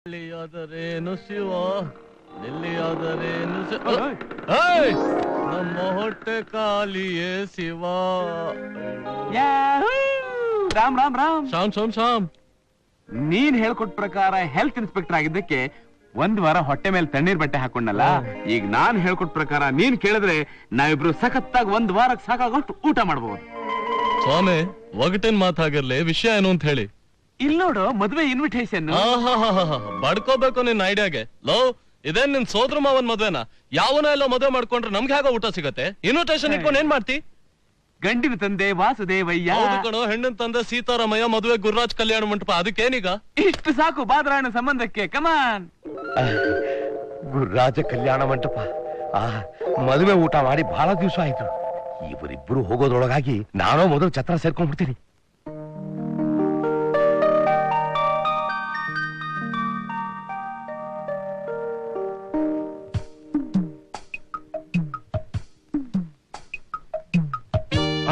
ಎಲ್ಲಿಯಾದರೇನು ಶಿವ ಎಲ್ಲಿಯಾದರೇನು ನಮ್ಮ ಹೊಟ್ಟೆ ಕಾಲಿಯೇ ಶಿವ. ರಾಮ್ ರಾಮ್ ರಾಮ್. ಶಾಮ್ ಶಾಮ್ ಶಾಮ್. ನೀನ್ ಹೇಳ್ಕೊಟ್ ಪ್ರಕಾರ ಹೆಲ್ತ್ ಇನ್ಸ್ಪೆಕ್ಟರ್ ಆಗಿದ್ದಕ್ಕೆ 1 ವಾರ ಹೊಟ್ಟೆ ಮೇಲೆ ತಣ್ಣೀರ್ ಬಟ್ಟೆ ಹಾಕೊಂಡಲ್ಲ. ಈಗ ನಾನ್ ಹೇಳ್ಕೊಟ್ ಪ್ರಕಾರ ನೀನ್ ಕೇಳಿದ್ರೆ ನಾವಿಬ್ರು ಸಖತ್ತಾಗಿ 1 ವಾರಕ್ಕೆ ಸಾಕಾಗೋಷ್ಟು ಊಟ ಮಾಡಬಹುದು. ಸ್ವಾಮಿ ಒಗಟಿನ ಮಾತಾಗಿರ್ಲಿ, ವಿಷಯ ಏನು ಅಂತ ಹೇಳಿ. ಇಲ್ಲಿ ನೋಡು, ಮದ್ವೆ ಇನ್ವಿಟೇಷನ್. ಬಡ್ಕೋಬೇಕು ನಿನ್ ಐಡಿಯಾಗೆ. ಲೋ, ಇದೇನ್ ನಿನ್ ಸೋದ್ರ ಮಾವನ್ ಮದ್ವೆನಾ? ಯಾವನ ಎಲ್ಲ ಮದ್ವೆ ಮಾಡ್ಕೊಂಡ್ರೆ ನಮ್ಗೆ ಹೇಗ ಊಟ ಸಿಗತ್ತೆ? ಇನ್ವಿಟೇಷನ್ ಇಟ್ಕೊಂಡು ಏನ್ ಮಾಡ್ತಿ? ಗಂಡಿನ ತಂದೆ ವಾಸುದೇವಯ್ಯ. ಹೌದು ಕಣೋ, ಹೆಣ್ಣಿನ ತಂದೆ ಸೀತಾರಾಮಯ್ಯ, ಮದುವೆ ಗುರುರಾಜ್ ಕಲ್ಯಾಣ ಮಂಟಪ. ಅದಕ್ಕೇನೀಗ? ಇಷ್ಟು ಸಾಕು ಬಾದರಾಯಣ ಸಂಬಂಧಕ್ಕೆ. ಕಮಾನ್. ಗುರುರಾಜ ಕಲ್ಯಾಣ ಮಂಟಪ. ಮದುವೆ ಊಟ ಮಾಡಿ ಬಹಳ ದಿವಸ ಆಯ್ತು. ಇವರಿಬ್ಬರು ಹೋಗೋದ್ರೊಳಗಾಗಿ ನಾನೋ ಮೊದಲು ಛತ್ರ ಸೇರ್ಕೊಂಡ್ಬಿಡ್ತೀನಿ.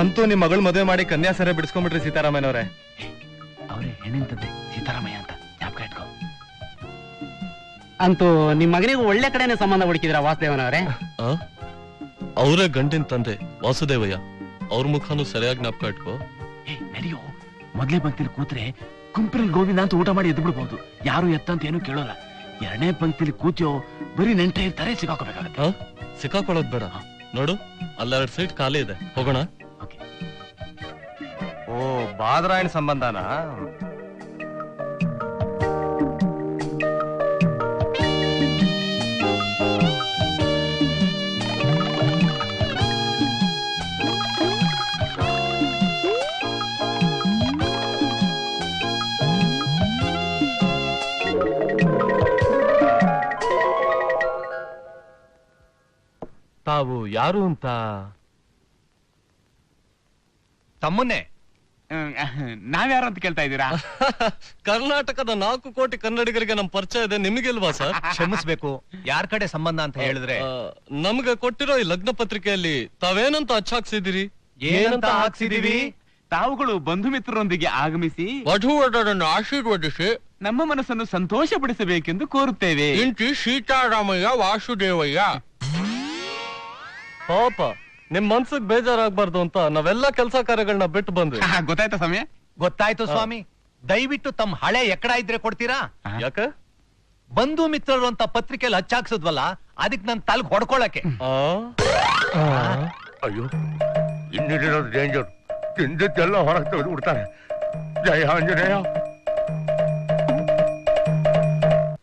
ಅಂತೂ ನಿಮ್ ಮಗಳು ಮದುವೆ ಮಾಡಿ ಕನ್ಯಾಸರ ಬಿಡಿಸ್ಕೊಂಡ್ಬಿಟ್ರಿ ಸೀತಾರಾಮಯ್ಯನವ್ರೆ. ಅವರೇ ಹೆಣ್ಣಿನ ತಂದೆ ಸೀತಾರಾಮಯ್ಯ ಅಂತ ಜ್ಞಾಪಕ ಇಟ್ಕೋ. ಅಂತೂ ನಿಮ್ ಮಗನಿಗೆ ಒಳ್ಳೆ ಕಡೆನೆ ಸಂಬಂಧ ಹುಡುಕಿದ್ರ ವಾಸುದೇವನವರೇ? ಅವರೇ ಗಂಡಿನ ತಂದೆ ವಾಸುದೇವಯ್ಯ. ಅವ್ರ ಮುಖಾನು ಸರಿಯಾಗಿ ಜ್ಞಾಪಕ ಇಟ್ಕೋ. ನಡೆಯೋ, ಮೊದ್ಲೇ ಪಂಕ್ತಿಲಿ ಕೂತ್ರೆ ಕುಂಪ್ರಲ್ಲಿ ಗೋವಿಂದ ಅಂತ ಊಟ ಮಾಡಿ ಎದ್ದು ಬಿಡ್ಬಹುದು. ಯಾರು ಎತ್ತ ಅಂತ ಏನು ಕೇಳೋಲ್ಲ. 2ನೇ ಪಂಕ್ತಿಲಿ ಕೂತ್ಯೋ ಬರೀ ನೆಂಟೆ ಇರ್ತಾರೆ, ಸಿಕ್ಕಾಕೋಬೇಕಾಗತ್ತೆ. ಸಿಕ್ಕಾಕೊಳ್ಳೋದ್ ಬೇಡ. ನೋಡು, ಅಲ್ಲೆರಡು ಸೀಟ್ ಖಾಲಿ ಇದೆ, ಹೋಗೋಣ. ಓ, ಬಾದರಾಯಣ ಸಂಬಂಧನಾ? ತಾವು ಯಾರು ಅಂತ? ತಮ್ಮನ್ನೇ. ನಾವ್ಯಾರು ಅಂತ ಕೇಳ್ತಾ ಇದ್ದೀರಾ? ಕರ್ನಾಟಕದ 4 ಕೋಟಿ ಕನ್ನಡಿಗರಿಗೆ ನಮ್ ಪರಿಚಯ ಇದೆ, ನಿಮಗಿಲ್ವಾ ಸರ್? ಕ್ಷಮಿಸ್ಬೇಕು, ಯಾರ್ ಕಡೆ ಸಂಬಂಧ ಅಂತ ಹೇಳಿದ್ರೆ ನಮ್ಗೆ ಕೊಟ್ಟಿರೋ ಈ ಲಗ್ನ ಪತ್ರಿಕೆಯಲ್ಲಿ ತಾವೇನಂತ ಅಚ್ಚಾಕ್ಸಿದಿರಿ? ಏನಂತ ಹಾಕ್ಸಿದೀವಿ? ತಾವುಗಳು ಬಂಧು ಮಿತ್ರರೊಂದಿಗೆ ಆಗಮಿಸಿ ವಧುವರರನ್ನು ಆಶೀರ್ವದಿಸಿ ನಮ್ಮ ಮನಸ್ಸನ್ನು ಸಂತೋಷಪಡಿಸಬೇಕೆಂದು ಕೋರುತ್ತೇವೆ. ಇಂಟಿ ಸೀತಾರಾಮಯ್ಯ ವಾಸುದೇವಯ್ಯ. ಪಾಪ, ನಿಮ್ ಮನ್ಸಿಗೆ ಬೇಜಾರಾಗ್ಬಾರ್ದು ಅಂತ ನಾವೆಲ್ಲ ಕೆಲಸ ಕಾರ್ಯಗಳನ್ನ ಬಿಟ್ಟು ಬಂದ್ವಿ. ಗೊತ್ತಾಯ್ತಾ ಸಮಯ? ಗೊತ್ತಾಯ್ತು ಸ್ವಾಮಿ. ದಯವಿಟ್ಟು ತಮ್ಮ ಹಳೆ ಎಕ್ಕಡ ಇದ್ರೆ ಕೊಡ್ತೀರಾ? ಯಾಕೆ? ಬಂಧು ಮಿತ್ರರು ಅಂತ ಪತ್ರಿಕೆಯಲ್ಲಿ ಹಚ್ಚಾಕ್ಸದ್ವಲ್ಲ, ಅದಕ್ಕೆ ನನ್ ತಲೆಗೆ ಹೊಡ್ಕೊಳಕ್ಕೆ. ಅಯ್ಯೋ, ಇನ್ನಿರೋದು ಡೇಂಜರ್. ತಿಂದಿದ್ದೆಲ್ಲ ಹೊರಗೆ ತೆಗೆದು ಬಿಡ್ತಾರೆ. ಜಯ ಆಂಜನೇಯ.